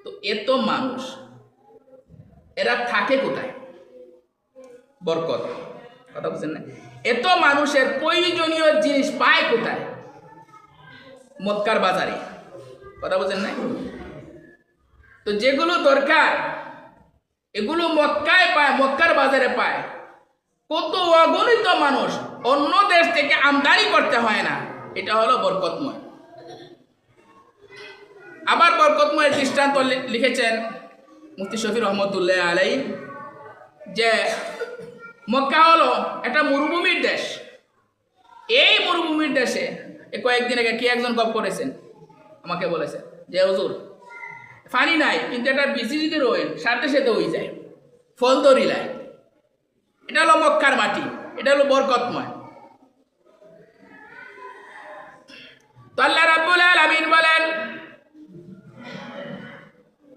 তো এত মানুষ এরা থাকে কোথায়? বরকত। কথা বুঝছেন না? এত মানুষের প্রয়োজনীয় জিনিস পায় কোথায়? মক্কার বাজারে। কথা বুঝছেন না? তো যেগুলো দরকার এগুলো মক্কায় পায়, মক্কার বাজারে পায়। কত অগণিত মানুষ অন্য দেশ থেকে আমদানি করতে হয় না। এটা হলো বরকতময়। আবার বরকতময়ের দৃষ্টান্ত লিখেছেন মুফতি শফি রহমতুল্লাহ আলাইহি, যে মক্কা হলো একটা মরুভূমির দেশ। এই মরুভূমির দেশে কয়েকদিন আগে কি একজন গপ করেছেন, আমাকে বলেছেন যে হুজুর পানি নাই, কিন্তু একটা বিচি যদি রোয়েন সাথে সাথে হয়ে যায়, ফল ধরিলায়। এটা হলো মক্কার মাটি, এটা হলো বরকতময়। তো আল্লাহ রাব্বুল আলামিন বলেন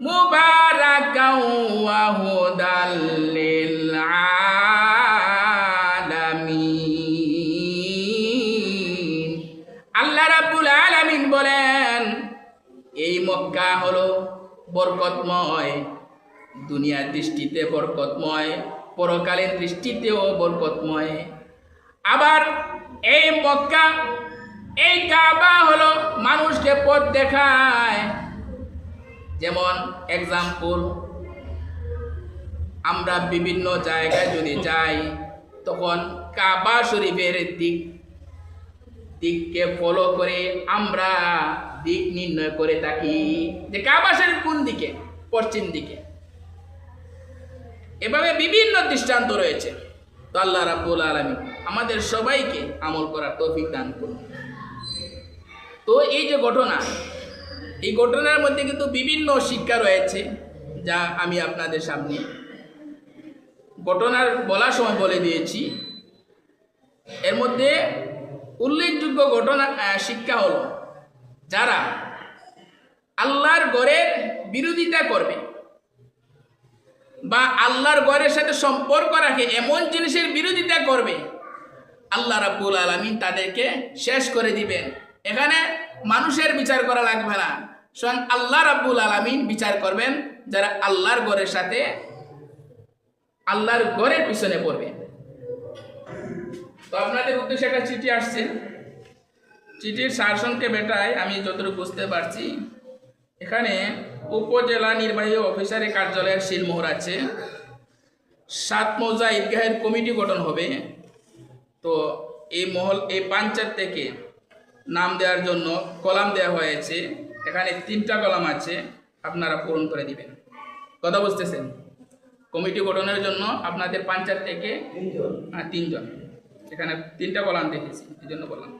মুবারাকাও ওয়া হুদাল লিল আলামিন। আল্লাহ রাব্বুল আলামিন বলেন এই মক্কা হলো বরকতময়, দুনিয়ার দৃষ্টিতে বরকতময়, পরকালের দৃষ্টিতেও বরকতময়। আবার এই মক্কা, এই কাবা হলো মানুষকে পথ দেখায়। যেমন এক্সাম্পল, আমরা বিভিন্ন জায়গায় যদি যাই তখন কাবা শরীফের দিককে ফলো করে আমরা দিক নির্ণয় করে থাকি যে কাবা শরীফ কোন দিকে, পশ্চিম দিকে। এভাবে বিভিন্ন দৃষ্টান্ত রয়েছে। তো আল্লাহ রাব্বুল আলামিন আমাদের সবাইকে আমল করার তৌফিক দান করুন। তো এই যে ঘটনা, এই ঘটনার মধ্যে কিন্তু বিভিন্ন শিক্ষা রয়েছে, যা আমি আপনাদের সামনে ঘটনার বলার সময় বলে দিয়েছি। এর মধ্যে উল্লেখযোগ্য ঘটনা শিক্ষা হলো, যারা আল্লাহর ঘরের বিরোধিতা করবে বা আল্লাহর ঘরের সাথে সম্পর্ক রাখে এমন জিনিসের বিরোধিতা করবে, আল্লাহ রাব্বুল আলামিন তাদেরকে শেষ করে দিবেন। এখানে মানুষের বিচার করা লাগবে না, স্বয়ং আল্লাহ রাব্বুল আলামিন বিচার করবেন যারা আল্লাহর ঘরের সাথে, আল্লাহর ঘরের পিছনে পড়বে। তো আপনাদের উদ্দেশ্যে একটা চিঠি আসছে। চিঠির সারসংক্ষেপটাই আমি যতটুকু বুঝতে পারছি, এখানে উপজেলা নির্বাহী অফিসারের কার্যালয়ের সিলমোহর আছে। 7 মৌজা ঈদগাহের কমিটি গঠন হবে। তো এই পঞ্চায়েত থেকে নাম দেওয়ার জন্য কলাম দেওয়া হয়েছে। এখানে 3টা কলাম আছে, আপনারা পূরণ করে দিবেন। কথা বুঝতেছেন? কমিটি গঠনের জন্য আপনাদের পঞ্চায়েত থেকে 3 জন, এখানে 3টা কলাম দেখেছি, এই জন্য বললাম।